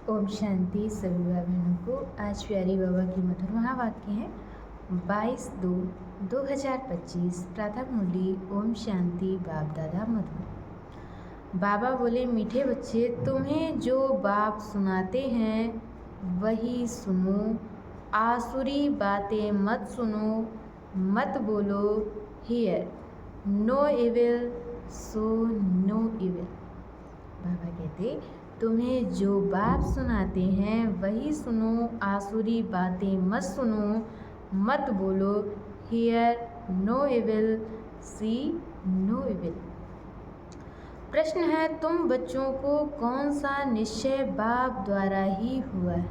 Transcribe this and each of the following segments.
ओम शांति। सभी भाई बहनों को आज प्यारी बाबा की मधुर महावाक्य है 22/2/2025 प्रातः मुरली। ओम शांति। बाप दादा मधुर। बाबा बोले, मीठे बच्चे, तुम्हें जो बाप सुनाते हैं वही सुनो, आसुरी बातें मत सुनो, मत बोलो। Hear no evil, so no evil. बाबा कहते, तुम्हें जो बाप सुनाते हैं वही सुनो, आसुरी बातें मत सुनो, मत बोलो। Hear no evil, see no evil. प्रश्न है, तुम बच्चों को कौन सा निश्चय बाप द्वारा ही हुआ है?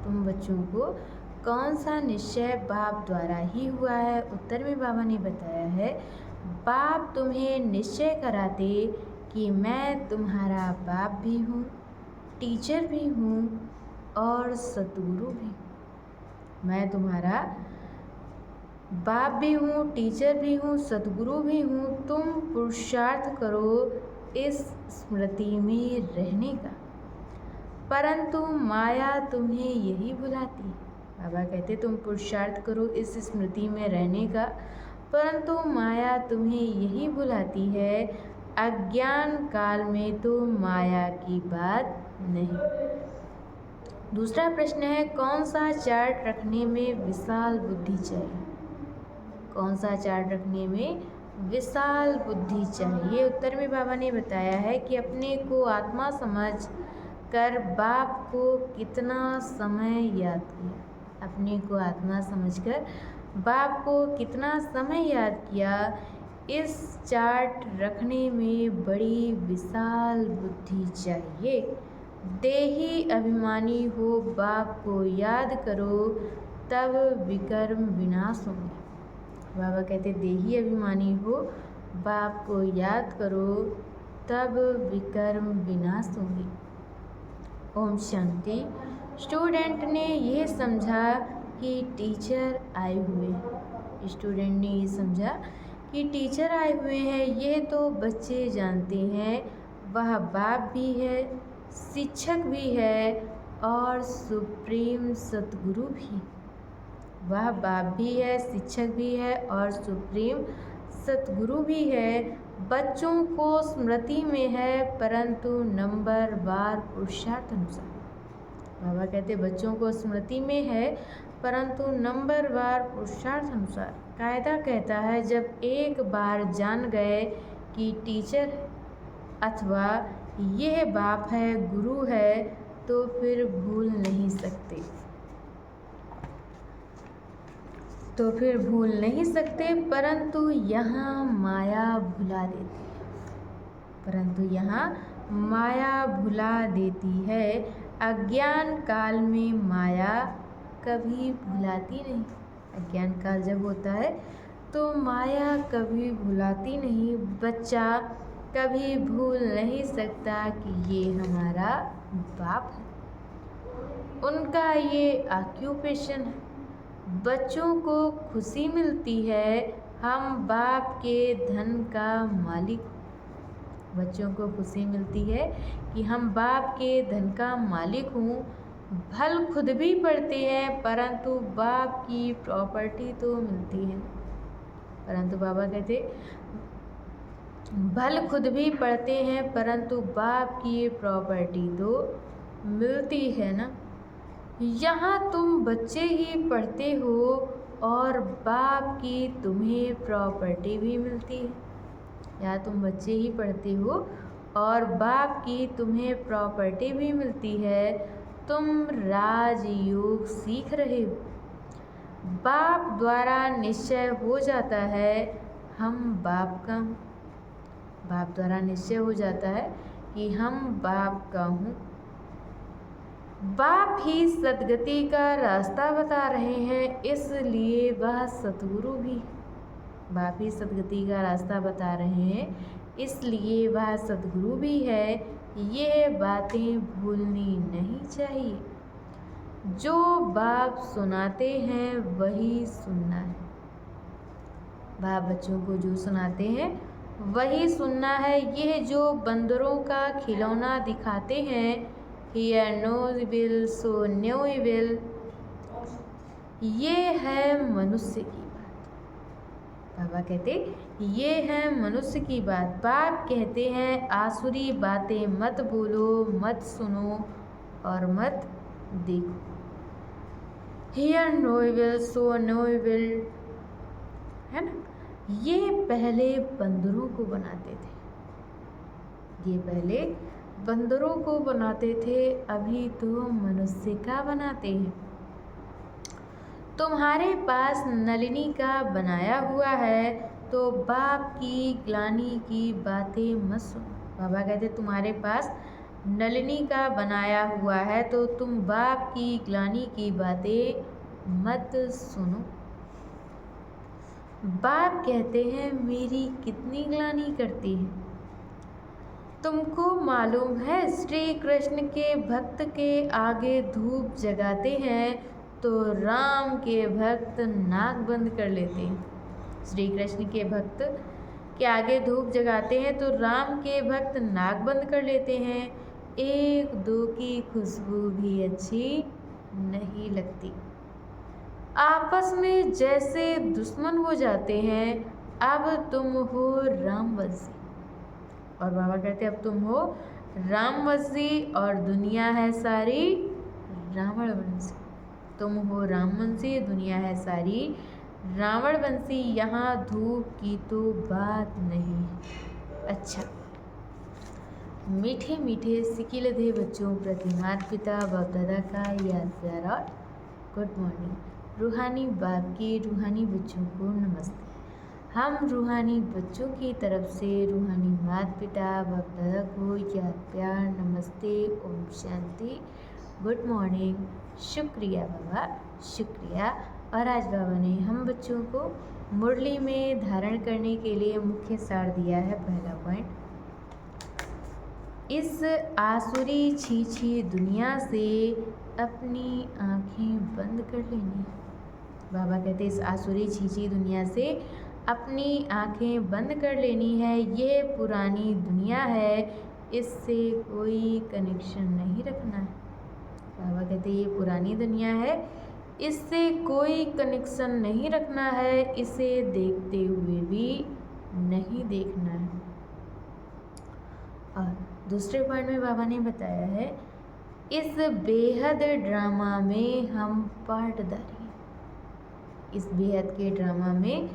तुम बच्चों को कौन सा निश्चय बाप द्वारा ही हुआ है? उत्तर में बाबा ने बताया है, बाप तुम्हें निश्चय कराते कि मैं तुम्हारा बाप भी हूँ, टीचर भी हूँ और सतगुरु भी। मैं तुम्हारा बाप भी हूँ, टीचर भी हूँ, सतगुरु भी हूँ। तुम पुरुषार्थ करो इस स्मृति में रहने का, परंतु माया तुम्हें यही भुलाती है। बाबा कहते, तुम पुरुषार्थ करो इस स्मृति में रहने का, परंतु माया तुम्हें यही भुलाती है। अज्ञान काल में तो माया की बात नहीं। दूसरा प्रश्न है, कौन सा चार्ट रखने में विशाल बुद्धि चाहिए? कौन सा चार्ट रखने में विशाल बुद्धि चाहिए? उत्तर में बाबा ने बताया है कि अपने को आत्मा समझ कर बाप को कितना समय याद किया। अपने को आत्मा समझकर बाप को कितना समय याद किया। इस चार्ट रखने में बड़ी विशाल बुद्धि चाहिए। देही अभिमानी हो, बाप को याद करो, तब विकर्म विनाश होंगे। बाबा कहते, देही अभिमानी हो, बाप को याद करो, तब विकर्म विनाश होंगे। ओम शांति। स्टूडेंट ने यह समझा कि टीचर आए हुए हैं। स्टूडेंट ने ये समझा कि टीचर आए हुए हैं। यह तो बच्चे जानते हैं, वह बाप भी है, शिक्षक भी है और सुप्रीम सतगुरु भी। वह बाप भी है, शिक्षक भी है और सुप्रीम सतगुरु भी है। बच्चों को स्मृति में है, परंतु नंबर वार पुरुषार्थ अनुसार। बाबा कहते, बच्चों को स्मृति में है, परंतु नंबर वार पुरुषार्थ अनुसार। कायदा कहता है, जब एक बार जान गए कि टीचर अथवा यह बाप है, गुरु है, तो फिर भूल नहीं सकते। परंतु यहाँ माया भुला देती है। भुला देती है। अज्ञान काल में माया कभी भुलाती नहीं। अज्ञान काल जब होता है तो माया कभी भुलाती नहीं। बच्चा कभी भूल नहीं सकता कि ये हमारा बाप है, उनका ये ऑक्यूपेशन है। बच्चों को खुशी मिलती है, हम बाप के धन का मालिक। बच्चों को खुशी मिलती है कि हम बाप के धन का मालिक हूँ। भल खुद भी पढ़ते हैं, परंतु बाप की प्रॉपर्टी तो मिलती है। परंतु बाबा कहते, भल खुद भी पढ़ते हैं, परंतु बाप की प्रॉपर्टी तो मिलती है ना। यहाँ तुम बच्चे ही पढ़ते हो और बाप की तुम्हें प्रॉपर्टी भी मिलती है। यहाँ तुम बच्चे ही पढ़ते हो और बाप की तुम्हें प्रॉपर्टी भी मिलती है। तुम राजयोग सीख रहे हो। बाप द्वारा निश्चय हो जाता है हम बाप का हूँ। बाप द्वारा निश्चय हो जाता है कि हम बाप का हूँ। बाप ही सद्गति का रास्ता बता रहे हैं, इसलिए वह सतगुरु भी। बाप ही सद्गति का रास्ता बता रहे हैं, इसलिए वह सतगुरु भी है। ये बातें भूलनी नहीं चाहिए। जो बाप सुनाते हैं वही सुनना है। बाप बच्चों को जो सुनाते हैं वही सुनना है। यह जो बंदरों का खिलौना दिखाते हैं, hear no evil so no evil. ये है मनुष्य की बात। बाबा कहते ये है मनुष्य की बात। बाप कहते हैं आसुरी बातें मत बोलो, मत सुनो और मत देखो। Hear no evil so no evil, है ना। ये पहले बंदरों को बनाते थे, ये पहले बंदरों को बनाते थे, अभी तो मनुष्य का बनाते हैं। तुम्हारे पास नलिनी का बनाया हुआ है तो बाप की ग्लानि की बातें मत सुनो। बाबा कहते तुम्हारे पास नलिनी का बनाया हुआ है तो तुम बाप की ग्लानि की बातें मत सुनो। बाप कहते हैं मेरी कितनी ग्लानि करती है। तुमको मालूम है श्री कृष्ण के भक्त के आगे धूप जगाते हैं तो राम के भक्त नाक बंद कर लेते हैं। श्री कृष्ण के भक्त के आगे धूप जगाते हैं तो राम के भक्त नाक बंद कर लेते हैं। एक दो की खुशबू भी अच्छी नहीं लगती। आपस में जैसे दुश्मन हो जाते हैं। अब तुम हो रामवंशी। और बाबा कहते अब तुम हो रामवंशी और दुनिया है सारी रावणवंशी। तुम हो रामवंशी, दुनिया है सारी रावणवंशी। यहाँ धूप की तो बात नहीं है। अच्छा, मीठे मीठे सिकिलधे बच्चों प्रति माता पिता बाप दादा का याद प्यार और गुड मॉर्निंग। रूहानी बाप के रूहानी बच्चों को नमस्ते। हम रूहानी बच्चों की तरफ से रूहानी माता पिता बाप दादा को याद प्यार नमस्ते, ओम शांति, गुड मॉर्निंग, शुक्रिया बाबा, शुक्रिया। और आज बाबा ने हम बच्चों को मुरली में धारण करने के लिए मुख्य सार दिया है। पहला पॉइंट, इस आसुरी छीछी दुनिया से अपनी आँखें बंद कर लेनी है। बाबा कहते इस आसुरी छीछी दुनिया से अपनी आँखें बंद कर लेनी है। ये पुरानी दुनिया है, इससे कोई कनेक्शन नहीं रखना है। बाबा कहते ये पुरानी दुनिया है, इससे कोई कनेक्शन नहीं रखना है, इसे देखते हुए भी नहीं देखना है। और दूसरे पॉइंट में बाबा ने बताया है इस बेहद ड्रामा में हम पार्टधारी हैं। इस बेहद के ड्रामा में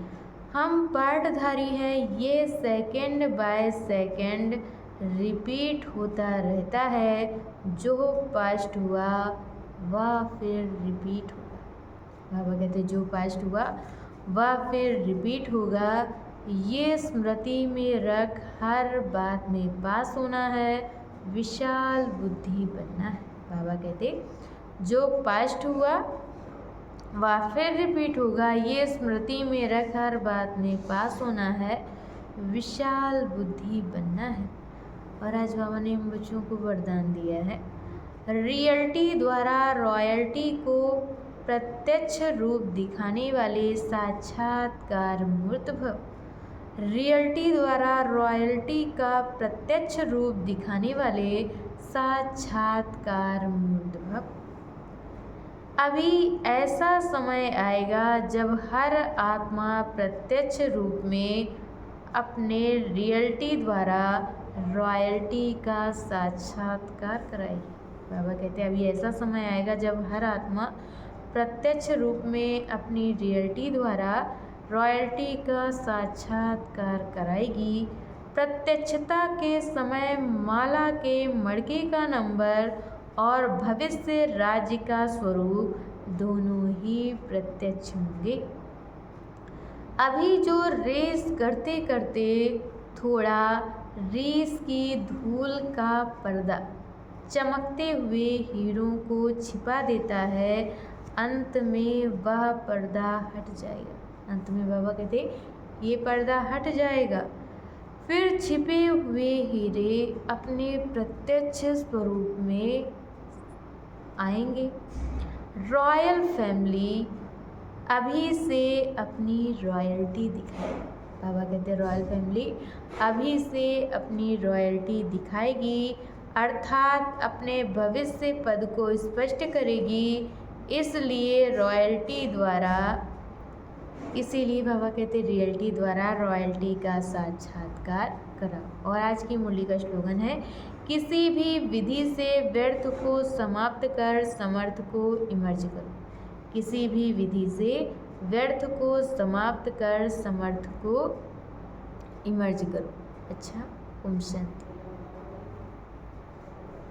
हम पार्टधारी हैं। ये सेकंड बाय सेकंड रिपीट होता रहता है। जो पास्ट हुआ वह फिर रिपीट होगा। बाबा कहते जो पास्ट हुआ वह फिर रिपीट होगा। ये स्मृति में रख हर बात में पास होना है, विशाल बुद्धि बनना है। बाबा कहते जो पास्ट हुआ वह फिर रिपीट होगा। ये स्मृति में रख हर बात में पास होना है, विशाल बुद्धि बनना है। और आज बाबा ने हम बच्चों को वरदान दिया है रियल्टी द्वारा रॉयल्टी को प्रत्यक्ष रूप दिखाने वाले साक्षात्कार मूर्त भव। रियल्टी द्वारा रॉयल्टी का प्रत्यक्ष रूप दिखाने वाले साक्षात्कार मूर्त भव। अभी ऐसा समय आएगा जब हर आत्मा प्रत्यक्ष रूप में अपने रियल्टी द्वारा रॉयल्टी का साक्षात्कार कराएगी। बाबा कहते हैं अभी ऐसा समय आएगा जब हर आत्मा प्रत्यक्ष रूप में अपनी रियल्टी द्वारा रॉयल्टी का साक्षात्कार कराएगी। प्रत्यक्षता के समय माला के मड़के का नंबर और भविष्य राज्य का स्वरूप दोनों ही प्रत्यक्ष होंगे। अभी जो रेस करते करते थोड़ा रेस की धूल का पर्दा चमकते हुए हीरों को छिपा देता है, अंत में वह पर्दा हट जाएगा। अंत में बाबा कहते ये पर्दा हट जाएगा। फिर छिपे हुए हीरे अपने प्रत्यक्ष स्वरूप में आएंगे। रॉयल फैमिली अभी से अपनी रॉयल्टी दिखाएगी। बाबा कहते हैं रॉयल फैमिली अभी से अपनी रॉयल्टी दिखाएगी। अर्थात अपने भविष्य पद को स्पष्ट करेगी। इसीलिए बाबा कहते रियलिटी द्वारा रॉयल्टी का साक्षात्कार कराओ। और आज की मुरली का स्लोगन है, किसी भी विधि से व्यर्थ को समाप्त कर समर्थ को इमर्ज करो। किसी भी विधि से व्यर्थ को समाप्त कर समर्थ को इमर्ज करो। अच्छा, ओम शांति।